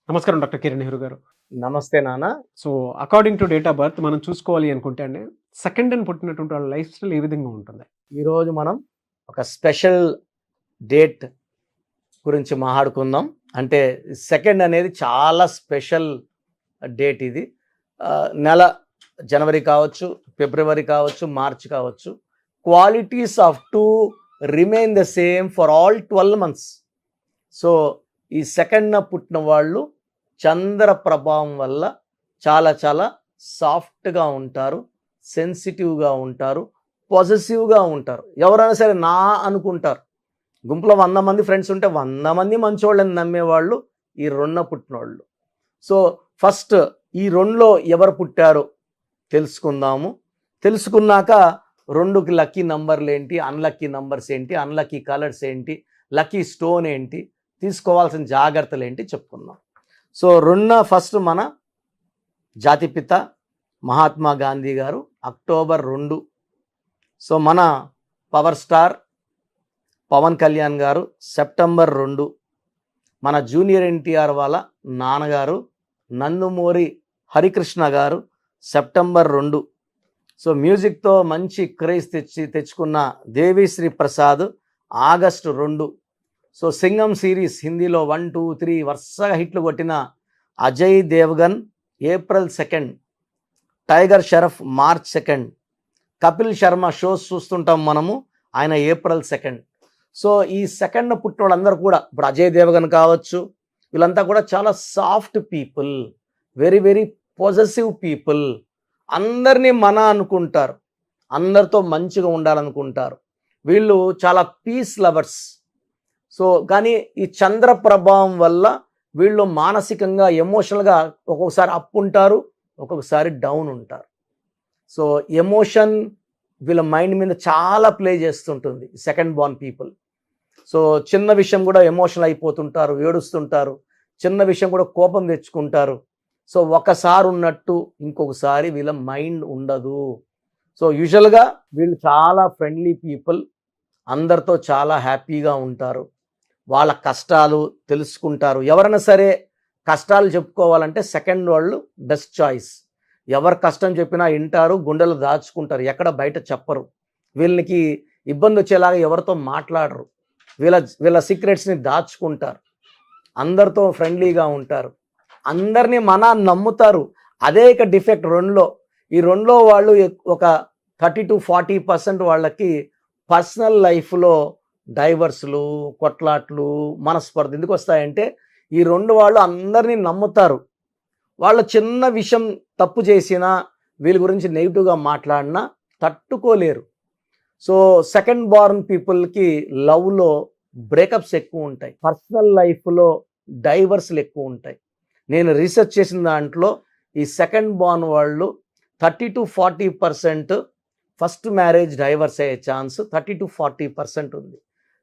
నమస్కారం డాక్టర్ కిరణ్ నెహ్రూ గారు. నమస్తే నాన్న. So, according to date of birth మనం చూసుకోవాలి అనుకుంటే అండి, సెకండ్ అని పుట్టినటువంటి వాళ్ళ లైఫ్ స్టైల్ ఏ విధంగా ఉంటుంది? ఈరోజు మనం ఒక స్పెషల్ డేట్ గురించి మాట్లాడుకుందాం. అంటే సెకండ్ అనేది చాలా స్పెషల్ డేట్ ఇది. నెల జనవరి కావచ్చు, ఫిబ్రవరి కావచ్చు, మార్చ్ కావచ్చు. Qualities off to remain the same for all 12 months. So ఈ సెకండ్న పుట్టిన వాళ్ళు చంద్ర ప్రభావం వల్ల చాలా చాలా సాఫ్ట్గా ఉంటారు, సెన్సిటివ్గా ఉంటారు, పాజిటివ్గా ఉంటారు. ఎవరైనా సరే నా అనుకుంటారు. గుంపులో 100 మంది ఫ్రెండ్స్ ఉంటే 100 మంది మంచోళ్ళని నమ్మేవాళ్ళు ఈ రెండున పుట్టినోళ్ళు. సో ఫస్ట్ ఈ రెండులో ఎవరు పుట్టారో తెలుసుకుందాము. తెలుసుకున్నాక రెండుకి లక్కీ నంబర్లు ఏంటి, అన్లక్కీ నంబర్స్ ఏంటి, అన్లక్కీ కలర్స్ ఏంటి, లక్కీ స్టోన్ ఏంటి, తీసుకోవాల్సిన జాగ్రత్తలు ఏంటి చెప్పుకుందాం. సో ఫస్ట్ మన జాతిపిత మహాత్మా గాంధీ గారు అక్టోబర్ 2. సో మన పవర్ స్టార్ పవన్ కళ్యాణ్ గారు సెప్టెంబర్ 2. మన జూనియర్ ఎన్టీఆర్ వాళ్ళ నాన్నగారు నందమూరి హరికృష్ణ గారు సెప్టెంబర్ 2. సో మ్యూజిక్తో మంచి క్రేజ్ తెచ్చుకున్న Devi Sri Prasad August 2. So Singham series హిందీలో 1, 2, 3 వరుసగా హిట్లు కొట్టిన Ajay Devgan April 2. Tiger Shroff March 2. Kapil Sharma shows చూస్తుంటాం మనము, ఆయన ఏప్రిల్ 2. సో ఈ సెకండ్ పుట్టిన వాళ్ళందరూ కూడా ఇప్పుడు అజయ్ దేవగన్ కావచ్చు, వీళ్ళంతా కూడా చాలా soft people, very very positive people. అందరినీ మన అనుకుంటారు, అందరితో మంచిగా ఉండాలనుకుంటారు. వీళ్ళు చాలా పీస్ లవర్స్. సో కానీ ఈ చంద్ర ప్రభావం వల్ల వీళ్ళు మానసికంగా ఎమోషనల్గా ఒక్కొక్కసారి అప్ ఉంటారు, ఒక్కొక్కసారి డౌన్ ఉంటారు. సో ఎమోషన్ వీళ్ళ మైండ్ మీద చాలా ప్లే చేస్తుంటుంది సెకండ్ బార్న్ పీపుల్. సో చిన్న విషయం కూడా ఎమోషనల్ అయిపోతుంటారు, ఏడుస్తుంటారు, చిన్న విషయం కూడా కోపం తెచ్చుకుంటారు. సో ఒకసారి ఉన్నట్టు ఇంకొకసారి వీళ్ళ మైండ్ ఉండదు. సో యూజువల్గా వీళ్ళు చాలా ఫ్రెండ్లీ పీపుల్, అందరితో చాలా హ్యాపీగా ఉంటారు, వాళ్ళ కష్టాలు తెలుసుకుంటారు. ఎవరైనా సరే కష్టాలు చెప్పుకోవాలంటే సెకండ్ వాళ్ళు బెస్ట్ చాయిస్. ఎవరు కష్టం చెప్పినా వింటారు, గుండెలు దాచుకుంటారు, ఎక్కడ బయట చెప్పరు. వీళ్ళకి ఇబ్బంది వచ్చేలాగా ఎవరితో మాట్లాడరు, వీళ్ళ సీక్రెట్స్ని దాచుకుంటారు, అందరితో ఫ్రెండ్లీగా ఉంటారు, అందరినీ మన నమ్ముతారు. అదే ఇక డిఫెక్ట్ రెండులో. ఈ రెండులో వాళ్ళు ఒక 30 to 40% వాళ్ళకి పర్సనల్ లైఫ్లో డైవర్స్లు, కొట్లాట్లు, మనస్పర్ధ ఎందుకు వస్తాయంటే ఈ రెండు వాళ్ళు అందరినీ నమ్ముతారు. వాళ్ళ చిన్న విషయం తప్పు చేసినా వీళ్ళ గురించి నెగిటివ్గా మాట్లాడినా తట్టుకోలేరు. సో సెకండ్ బార్న్ పీపుల్కి లవ్లో బ్రేకప్స్ ఎక్కువ ఉంటాయి, పర్సనల్ లైఫ్లో డైవర్స్లు ఎక్కువ ఉంటాయి. నేను రీసెర్చ్ చేసిన దాంట్లో ఈ సెకండ్ బార్న్ వాళ్ళు 30 to 40% ఫస్ట్ మ్యారేజ్ డైవర్స్ అయ్యే ఛాన్స్ 30 to 40% ఉంది.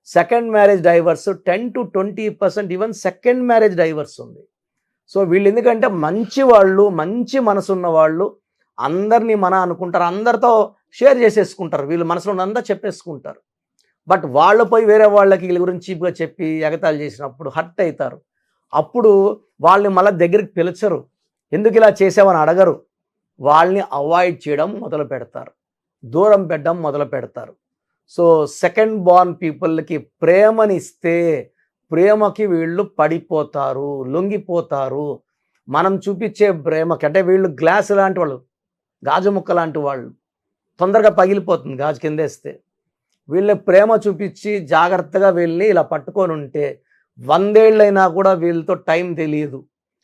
Second marriage divorce 10 to 20%, even second marriage divorce ఉంది. సో వీళ్ళు ఎందుకంటే మంచి వాళ్ళు, మంచి మనసున్న వాళ్ళు, అందరినీ మన అనుకుంటారు, అందరితో షేర్ చేసేసుకుంటారు, వీళ్ళు మనసులో అంతా చెప్పేసుకుంటారు. బట్ వాళ్ళు పోయి వేరే వాళ్ళకి వీళ్ళ గురించి చీప్గా చెప్పి ఎగతాళి చేసినప్పుడు హర్ట్ అవుతారు. అప్పుడు వాళ్ళని మళ్ళీ దగ్గరికి పిలిచరు, ఎందుకు ఇలా చేసావని అడగరు, వాళ్ళని అవాయిడ్ చేయడం మొదలు పెడతారు, దూరం పెట్టడం మొదలు పెడతారు. సో సెకండ్ బార్న్ పీపుల్కి ప్రేమనిస్తే ప్రేమకి వీళ్ళు పడిపోతారు, లొంగిపోతారు. మనం చూపించే ప్రేమకి అంటే వీళ్ళు గ్లాస్ లాంటి వాళ్ళు, గాజు ముక్క లాంటి వాళ్ళు, తొందరగా పగిలిపోతుంది గాజు కిందేస్తే. వీళ్ళ ప్రేమ చూపించి జాగ్రత్తగా వీళ్ళని ఇలా పట్టుకొని ఉంటే 100 ఏళ్ళైనా కూడా వీళ్ళతో టైం తెలియదు,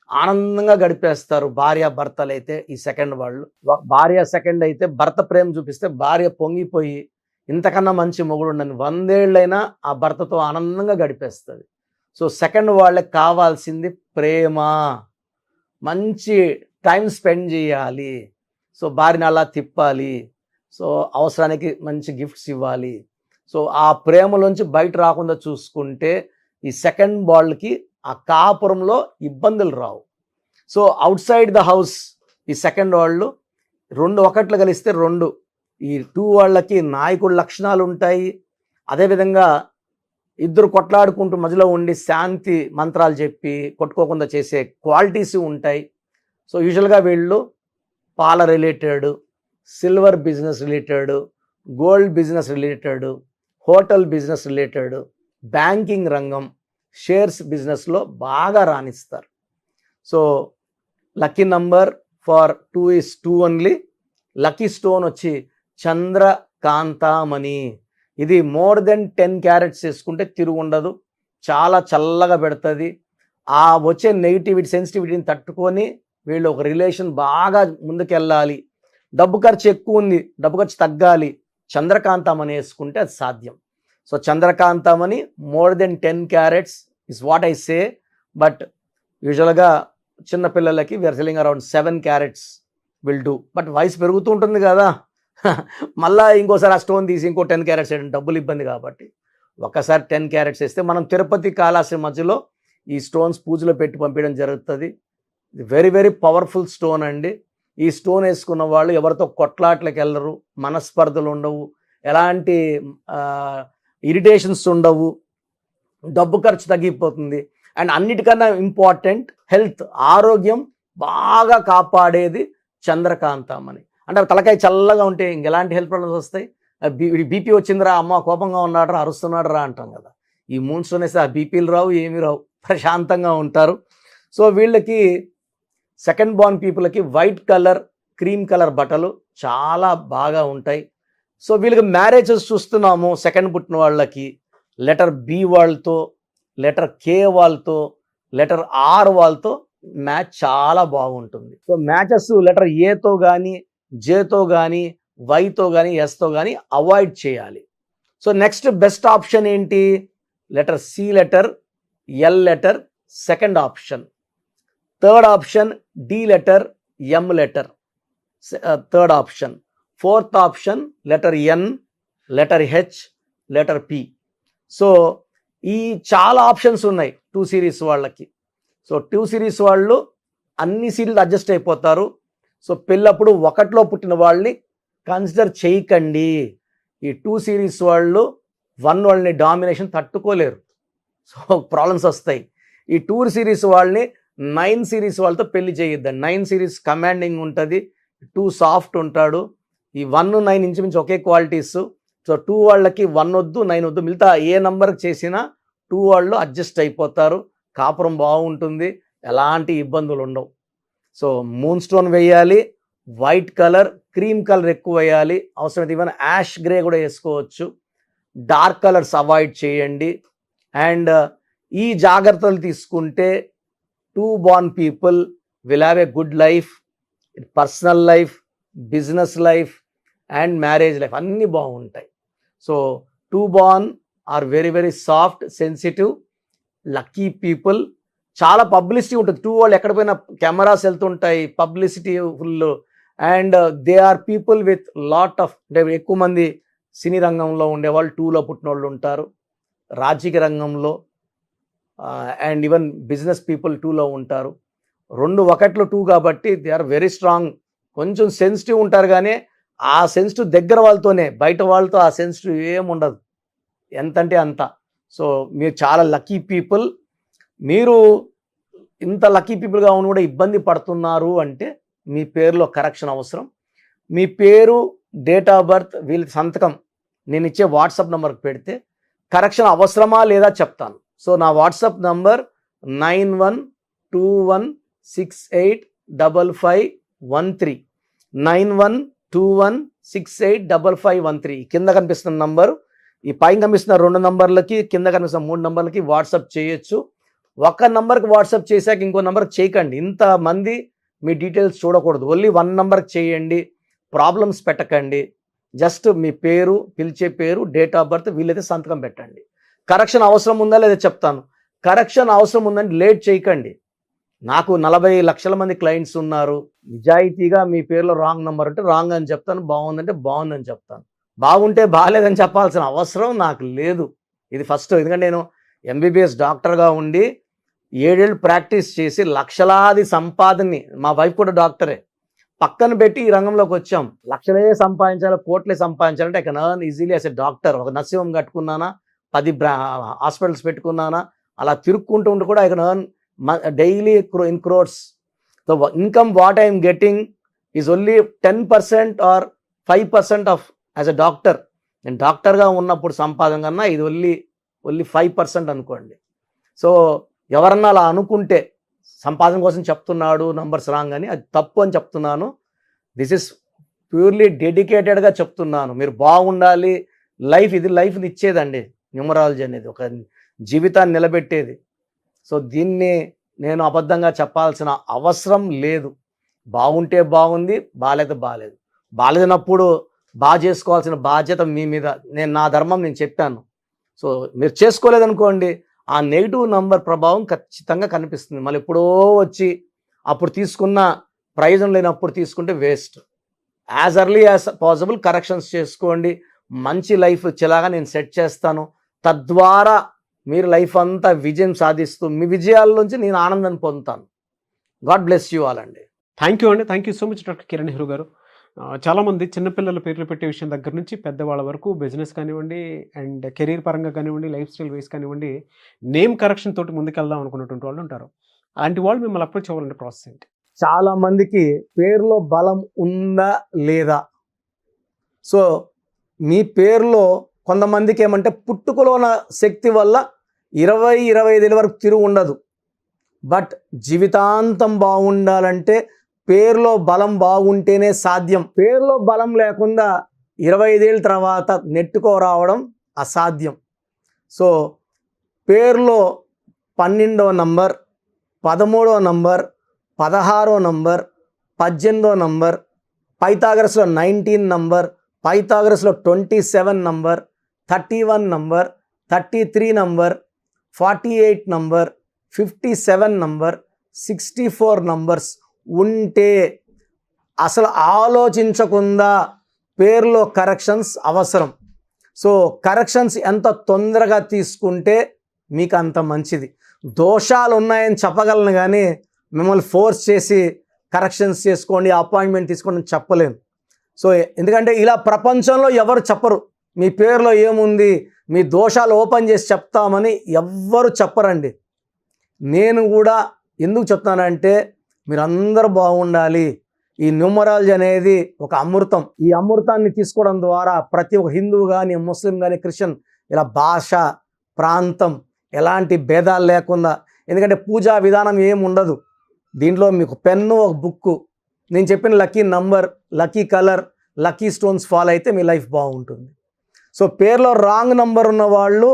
ఆనందంగా గడిపేస్తారు. భార్య భర్తలు అయితే ఈ సెకండ్ వాళ్ళు, భార్య సెకండ్ అయితే భర్త ప్రేమ చూపిస్తే భార్య పొంగిపోయి ఇంతకన్నా మంచి మొగుడు ఉండని 100 ఏళ్ళైనా ఆ భర్తతో ఆనందంగా గడిపేస్తుంది. సో సెకండ్ వాళ్ళకి కావాల్సింది ప్రేమ, మంచి టైం స్పెండ్ చేయాలి. సో భార్యని అలా తిప్పాలి, సో అవసరానికి మంచి గిఫ్ట్స్ ఇవ్వాలి. సో ఆ ప్రేమలోంచి బయట రాకుండా చూసుకుంటే ఈ సెకండ్ వాళ్ళకి ఆ కాపురంలో ఇబ్బందులు రావు. So outside the house ఈ సెకండ్ వాళ్ళు 2 ఒకట్లు కలిస్తే 2. ఈ 2 వాళ్ళకి నాయకుడి లక్షణాలు ఉంటాయి, అదేవిధంగా ఇద్దరు కొట్లాడుకుంటూ మధ్యలో ఉండి శాంతి మంత్రాలు చెప్పి కొట్టుకోకుండా చేసే క్వాలిటీస్ ఉంటాయి. సో యూజువల్గా వీళ్ళు పాల related, silver business related, gold business related, hotel business related, banking రంగం, షేర్స్ బిజినెస్లో బాగా రాణిస్తారు. So lucky number for 2 is 2 only. Lucky stone వచ్చి చంద్రకాంతామణి. ఇది మోర్ దెన్ 10 క్యారెట్స్ వేసుకుంటే తిరుగు ఉండదు, చాలా చల్లగా పెడుతుంది. ఆ వచ్చే నెగిటివిటీ సెన్సిటివిటీని తట్టుకొని వీళ్ళు ఒక రిలేషన్ బాగా ముందుకెళ్ళాలి. డబ్బు ఖర్చు ఎక్కువ ఉంది, డబ్బు ఖర్చు తగ్గాలి, చంద్రకాంతమని వేసుకుంటే అది సాధ్యం. సో చంద్రకాంతమని more than 10 carats is what I say. But యూజువల్గా చిన్నపిల్లలకి we are selling around 7 carats will do. But వయసు పెరుగుతూ ఉంటుంది కదా, మళ్ళీ ఇంకోసారి ఆ స్టోన్ తీసి ఇంకో 10 క్యారెట్స్ వేయడం డబ్బులు ఇబ్బంది కాబట్టి ఒక్కసారి 10 క్యారెట్స్ వేస్తే మనం తిరుపతి కాళహస్తి మధ్యలో ఈ స్టోన్స్ పూజలో పెట్టి పంపించడం జరుగుతుంది. వెరీ వెరీ పవర్ఫుల్ స్టోన్ అండి. ఈ స్టోన్ వేసుకున్న వాళ్ళు ఎవరితో కొట్లాట్లకు వెళ్ళరు, మనస్పర్ధలు ఉండవు, ఎలాంటి ఇరిటేషన్స్ ఉండవు, డబ్బు ఖర్చు తగ్గిపోతుంది. అండ్ అన్నిటికన్నా ఇంపార్టెంట్ హెల్త్, ఆరోగ్యం బాగా కాపాడేది చంద్రకాంతమని. అంటే తలకాయ చల్లగా ఉంటే ఇంకెలాంటి హెల్త్ ప్రాబ్లమ్స్ వస్తాయి? బీపీ వచ్చిందిరా, అమ్మ కోపంగా ఉన్నాడురా, అరుస్తున్నాడు రా అంటాం కదా. ఈ మూన్ స్టోన్ వేస్తే ఆ బీపీలు రావు, ఏమీ రావు, ప్రశాంతంగా ఉంటారు. సో వీళ్ళకి సెకండ్ బార్న్ పీపుల్కి వైట్ కలర్, క్రీమ్ కలర్ బట్టలు చాలా బాగా ఉంటాయి. సో వీళ్ళకి మ్యారేజెస్ చూస్తున్నాము. సెకండ్ పుట్టిన వాళ్ళకి లెటర్ బి వాళ్ళతో, లెటర్ కే వాళ్ళతో, లెటర్ ఆర్ వాళ్ళతో మ్యాచ్ చాలా బాగుంటుంది. సో మ్యాచెస్ లెటర్ ఏతో కానీ, జేతో కానీ, వైతో కానీ, ఎస్తో కానీ అవాయిడ్ చేయాలి. సో నెక్స్ట్ బెస్ట్ ఆప్షన్ ఏంటి? Letter C letter, L letter second option. Third option D letter, M letter third option. Fourth option letter N, letter H, letter P. So ఈ చాలా options ఉన్నాయి 2 సిరీస్ వాళ్ళకి. So 2 series వాళ్ళు అన్ని serial adjust అయిపోతారు. So పెళ్ళప్పుడు ఒకటిలో పుట్టిన వాళ్ళని కన్సిడర్ చేయకండి. ఈ 2 సిరీస్ వాళ్ళు 1 వాళ్ళని డామినేషన్ తట్టుకోలేరు, సో ప్రాబ్లమ్స్ వస్తాయి. ఈ 2 సిరీస్ వాళ్ళని 9 సిరీస్ వాళ్ళతో పెళ్లి చేయొద్దండి. 9 సిరీస్ కమాండింగ్ ఉంటుంది, 2 సాఫ్ట్ ఉంటాడు. ఈ 1, 9 ఇంచుమించు ఒకే క్వాలిటీస్. సో 2 వాళ్ళకి 1 వద్దు, 9 వద్దు, మిగతా ఏ నెంబర్కి చేసినా 2 వాళ్ళు అడ్జస్ట్ అయిపోతారు. కాపురం బాగుంటుంది, ఎలాంటి ఇబ్బందులు ఉండవు. సో మూన్ స్టోన్ వేయాలి, వైట్ కలర్, క్రీమ్ కలర్ ఎక్కువ వేయాలి, అవసరమైతే ఈవెన్ యాష్ గ్రే కూడా వేసుకోవచ్చు. డార్క్ కలర్స్ అవాయిడ్ చేయండి. అండ్ ఈ జాగ్రత్తలు తీసుకుంటే 2 born people will have a good life, personal life, business life and marriage life అన్నీ బాగుంటాయి. So 2 born are very very soft, sensitive, lucky people. చాలా పబ్లిసిటీ ఉంటుంది 2 వాళ్ళు, ఎక్కడ పోయినా కెమెరాస్ వెళ్తుంటాయి, publicity full. And they are people with lot of, అంటే ఎక్కువ మంది సినీ రంగంలో ఉండేవాళ్ళు 2లో పుట్టిన వాళ్ళు ఉంటారు, రాజకీయ రంగంలో అండ్ ఈవెన్ బిజినెస్ పీపుల్ 2లో ఉంటారు. 2 ఒకటిలో 2 కాబట్టి దే ఆర్ వెరీ స్ట్రాంగ్. కొంచెం సెన్సిటివ్ ఉంటారు, కానీ ఆ సెన్సిటివ్ దగ్గర వాళ్ళతోనే, బయట వాళ్ళతో ఆ సెన్సిటివ్ ఏముండదు, ఎంతంటే అంత. సో మీరు చాలా లక్కీ పీపుల్. మీరు ఇంత లక్కీ పీపుల్గా ఉండి కూడా ఇబ్బంది పడుతున్నారు అంటే మీ పేరులో కరెక్షన్ అవసరం. మీ పేరు, డేట్ ఆఫ్ బర్త్, వీళ్ళ సంతకం నేను ఇచ్చే వాట్సాప్ నెంబర్కి పెడితే కరెక్షన్ అవసరమా లేదా చెప్తాను. సో నా వాట్సాప్ నంబర్ 9121685513, 9121685513. కింద కనిపిస్తున్న నంబరు, ఈ పైన కనిపిస్తున్న 2 నంబర్లకి, కింద కనిపిస్తున్న 3 నంబర్లకి వాట్సాప్ చేయొచ్చు. ఒక నంబర్కి వాట్సాప్ చేశాక ఇంకో నంబర్కి చేయకండి. ఇంతమంది మీ డీటెయిల్స్ చూడకూడదు. ఓన్లీ 1 నంబర్కి చేయండి. ప్రాబ్లమ్స్ పెట్టకండి. జస్ట్ మీ పేరు, పిలిచే పేరు, డేట్ ఆఫ్ బర్త్, వీళ్ళైతే సంతకం పెట్టండి. కరెక్షన్ అవసరం ఉందా లేదా చెప్తాను. కరెక్షన్ అవసరం ఉందని లేట్ చేయకండి. నాకు 40 లక్షల మంది క్లయింట్స్ ఉన్నారు. నిజాయితీగా మీ పేరులో రాంగ్ నెంబర్ అంటే రాంగ్ అని చెప్తాను, బాగుందంటే బాగుందని చెప్తాను. బాగుంటే బాగాలేదని చెప్పాల్సిన అవసరం నాకు లేదు. ఇది ఫస్ట్. ఎందుకంటే నేను ఎంబీబీఎస్ డాక్టర్గా ఉండి 7 ఏళ్ళు ప్రాక్టీస్ చేసి లక్షలాది సంపాదనని, మా వైఫ్ కూడా డాక్టరే, పక్కన పెట్టి ఈ రంగంలోకి వచ్చాం. లక్షలే సంపాదించాలి, కోట్లే సంపాదించాలంటే I can earn easily as a doctor. ఒక నర్సింగ్ హోమ్ కట్టుకున్నానా, 10 హాస్పిటల్స్ పెట్టుకున్నానా, అలా తిరుక్కుంటూ ఉంటూ కూడా I can earn daily in crores. The income what I'm getting is only 10% or 5% of as a doctor. నేను డాక్టర్గా ఉన్నప్పుడు సంపాదన కన్నా ఇది ఓన్లీ 5% అనుకోండి. సో ఎవరన్నా అలా అనుకుంటే సంపాదన కోసం చెప్తున్నాడు నంబర్స్ రాంగ్ అని, అది తప్పు అని చెప్తున్నాను. దిస్ ఇస్ ప్యూర్లీ డెడికేటెడ్గా చెప్తున్నాను. మీరు బాగుండాలి. ఇది లైఫ్ని ఇచ్చేదండి న్యూమరాలజీ అనేది, ఒక జీవితాన్ని నిలబెట్టేది. సో దీన్ని నేను అబద్ధంగా చెప్పాల్సిన అవసరం లేదు. బాగుంటే బాగుంది, బాగాలేదు. బాగాలేనప్పుడు బాగా చేసుకోవాల్సిన బాధ్యత మీ మీద. నా ధర్మం నేను చెప్పాను. సో మీరు చేసుకోలేదనుకోండి, ఆ నెగిటివ్ నంబర్ ప్రభావం ఖచ్చితంగా కనిపిస్తుంది. మళ్ళీ ఎప్పుడో వచ్చి అప్పుడు తీసుకున్న ప్రయోజనం లేనప్పుడు తీసుకుంటే waste. As early as possible corrections చేసుకోండి. మంచి లైఫ్ వచ్చేలాగా నేను సెట్ చేస్తాను. తద్వారా మీరు లైఫ్ అంతా విజయం సాధిస్తూ మీ విజయాల నుంచి నేను ఆనందాన్ని పొందుతాను. గాడ్ బ్లెస్ యూ ఆల్ అండి. థ్యాంక్ యూ అండి. Thank you so much doctor Kiran Nehru గారు. చాలామంది చిన్నపిల్లల పేర్లు పెట్టే విషయం దగ్గర నుంచి పెద్దవాళ్ళ వరకు బిజినెస్ కానివ్వండి, అండ్ కెరీర్ పరంగా కానివ్వండి, లైఫ్ స్టైల్ వైస్ కానివ్వండి, నేమ్ కరెక్షన్ తోటి ముందుకెళ్దాం అనుకున్నటువంటి వాళ్ళు ఉంటారు. అలాంటి వాళ్ళు మిమ్మల్ని అప్రోచ్ అవ్వాలంటే ప్రాసెస్ ఏంటి? చాలా మందికి పేరులో బలం ఉందా లేదా. సో మీ పేరులో కొంతమందికి ఏమంటే పుట్టుకలో ఉన్న శక్తి వల్ల 20-25 వరకు తిరుగు ఉండదు. బట్ జీవితాంతం బాగుండాలంటే పేరులో బలం బాగుంటేనే సాధ్యం. పేరులో బలం లేకుండా 25 ఏళ్ళ తర్వాత నెట్టుకోరావడం అసాధ్యం. సో పేరులో 12వ నంబర్, 13వ నంబర్, 16వ నంబర్, 18వ నంబర్, పైథాగరస్లో 19 నంబర్, పైథాగరస్లో 27 number, 31 number, 33 number, 48 number, 57 number, 64 numbers ఉంటే అసలు ఆలోచించకుండా పేరులో కరెక్షన్స్ అవసరం. సో కరెక్షన్స్ ఎంత తొందరగా తీసుకుంటే మీకు అంత మంచిది. దోషాలు ఉన్నాయని చెప్పగలను కానీ మిమ్మల్ని ఫోర్స్ చేసి కరెక్షన్స్ చేసుకోండి, అపాయింట్మెంట్ తీసుకోండి అని చెప్పలేను. సో ఎందుకంటే ఇలా ప్రపంచంలో ఎవరు చెప్పరు. మీ పేరులో ఏముంది, మీ దోషాలు ఓపెన్ చేసి చెప్తామని ఎవ్వరు చెప్పరండి. నేను కూడా ఎందుకు చెప్తానంటే మీరందరూ బాగుండాలి. ఈ న్యూమరాలజీ అనేది ఒక అమృతం. ఈ అమృతాన్ని తీసుకోవడం ద్వారా ప్రతి ఒక్క హిందువు కానీ, ముస్లిం కానీ, క్రిస్టియన్ ఇలా భాష, ప్రాంతం ఎలాంటి భేదాలు లేకుండా, ఎందుకంటే పూజా విధానం ఏమి ఉండదు దీంట్లో. మీకు పెన్ను, ఒక బుక్కు, నేను చెప్పిన lucky number, lucky colour, lucky stones follow అయితే మీ లైఫ్ బాగుంటుంది. సో పేరులో రాంగ్ నంబర్ ఉన్న వాళ్ళు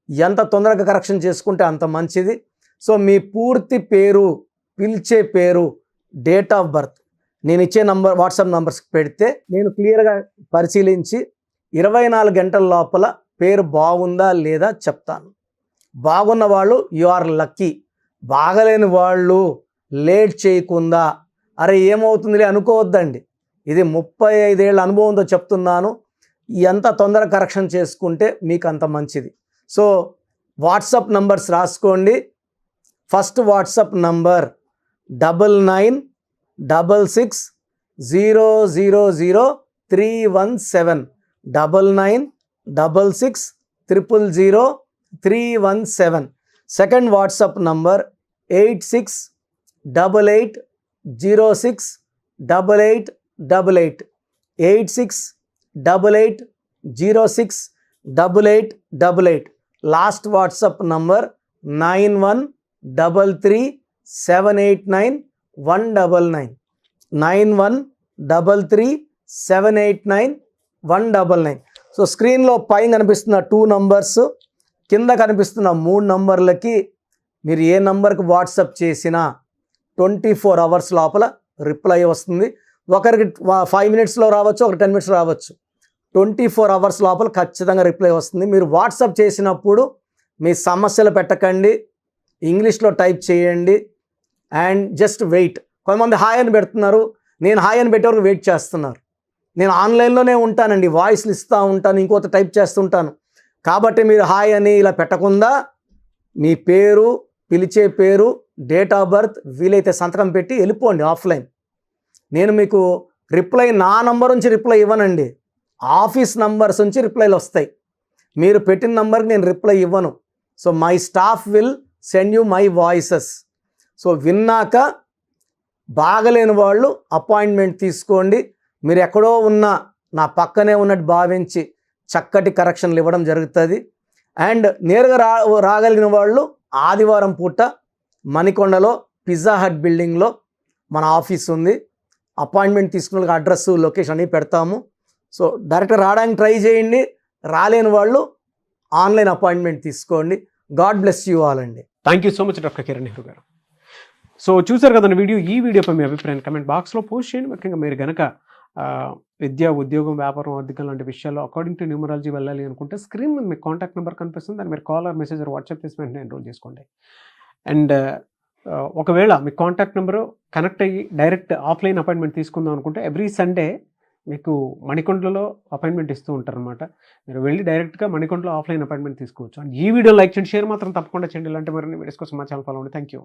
ఎంత తొందరగా కరెక్షన్ చేసుకుంటే అంత మంచిది. సో మీ పూర్తి పేరు, పిలిచే పేరు, డేట్ ఆఫ్ బర్త్ నేను ఇచ్చే నంబర్, వాట్సాప్ నంబర్స్కి పెడితే నేను క్లియర్గా పరిశీలించి 24 గంటల లోపల పేరు బాగుందా లేదా చెప్తాను. బాగున్న వాళ్ళు యు ఆర్ లక్కీ. బాగలేని వాళ్ళు లేట్ చేయకుండా అరే ఏమవుతుందిలే అనుకోవద్దండి. ఇది 35 ఏళ్ళ అనుభవంతో చెప్తున్నాను. ఎంత తొందరగా కరెక్షన్ చేసుకుంటే మీకు అంత మంచిది. సో వాట్సాప్ నంబర్స్ రాసుకోండి. First WhatsApp number 9966000317 9966000317. Second WhatsApp number 8688068888 8688068888. Last WhatsApp number 9133789199 9133789199. So స్క్రీన్లో పైన కనిపిస్తున్న 2 నంబర్స్, కింద కనిపిస్తున్న 3 నంబర్లకి మీరు ఏ నంబర్కి వాట్సాప్ చేసినా 24 అవర్స్ లోపల రిప్లై వస్తుంది. ఒకరికి 5 మినిట్స్లో రావచ్చు, ఒక 10 మినిట్స్ రావచ్చు. 24 అవర్స్ లోపల ఖచ్చితంగా రిప్లై వస్తుంది. మీరు వాట్సాప్ చేసినప్పుడు మీ సమస్యలు పెట్టకండి, ఇంగ్లీష్లో టైప్ చేయండి అండ్ జస్ట్ వెయిట్. కొంతమంది హాయ్ అని పెడుతున్నారు, నేను హాయ్ అని పెట్టే వరకు వెయిట్ చేస్తున్నారు. నేను ఆన్లైన్లోనే ఉంటానండి, వాయిస్లు ఇస్తూ ఉంటాను, ఇంకొక టైప్ చేస్తుంటాను. కాబట్టి మీరు హాయ్ అని ఇలా పెట్టకుండా మీ పేరు, పిలిచే పేరు, డేట్ ఆఫ్ బర్త్, వీలైతే సంతకం పెట్టి వెళ్ళిపోండి ఆఫ్లైన్. నేను మీకు రిప్లై నా నంబర్ నుంచి రిప్లై ఇవ్వనండి, ఆఫీస్ నంబర్స్ నుంచి రిప్లైలు వస్తాయి. మీరు పెట్టిన నంబర్కి నేను రిప్లై ఇవ్వను. So my staff will send you my voices. So విన్నాక బాగలేని వాళ్ళు అపాయింట్మెంట్ తీసుకోండి. మీరు ఎక్కడో ఉన్న నా పక్కనే ఉన్నట్టు భావించి చక్కటి కరెక్షన్లు ఇవ్వడం జరుగుతుంది. అండ్ నేరుగా రాగలిగిన వాళ్ళు ఆదివారం పూట మణికొండలో పిజ్జా హట్ బిల్డింగ్లో మన ఆఫీస్ ఉంది. అపాయింట్మెంట్ తీసుకున్న అడ్రస్, లొకేషన్ అన్నీ పెడతాము. సో డైరెక్ట్గా రావడానికి ట్రై చేయండి. రాలేని వాళ్ళు ఆన్లైన్ అపాయింట్మెంట్ తీసుకోండి. గాడ్ బ్లెస్ యూ ఆల్ అండి. Thank you so much doctor Kiran Nehru గారు. సో చూసారు కదండి వీడియో. ఈ వీడియోపై మీ అభిప్రాయాన్ని కమెంట్ బాక్స్లో పోస్ట్ చేయండి. ముఖ్యంగా మీరు కనుక విద్య, ఉద్యోగం, వ్యాపారం, ఆర్థికం లాంటి విషయాల్లో అకార్డింగ్ టు న్యూమరాలజీ వెళ్ళాలి అనుకుంటే స్క్రీన్ మీద మీకు కాంటాక్ట్ నెంబర్ కనిపిస్తుంది. దాన్ని మీరు call or message or WhatsApp చేసి వెంటనే ఎన్రోల్ చేసుకోండి. అండ్ ఒకవేళ మీ కాంటాక్ట్ నెంబరు కనెక్ట్ అయ్యి డైరెక్ట్ ఆఫ్లైన్ అపాయింట్మెంట్ తీసుకుందాం అనుకుంటే ఎవ్రీ సండే మీకు మణికొండలో అపాయింట్మెంట్ ఇస్తూ ఉంటారనమాట. మీరు వెళ్ళి డైరెక్ట్గా మణికొండలో ఆఫ్లైన్ అపాయింట్మెంట్ తీసుకోవచ్చు. అండ్ ఈ వీడియో లైక్ చేయండి, షేర్ మాత్రం తప్పకుండా చేయండి. ఇలాంటి మరిన్ని వీడియోస్ కోసం మా ఛానల్ ఫాలో అవ్వండి. Thank you.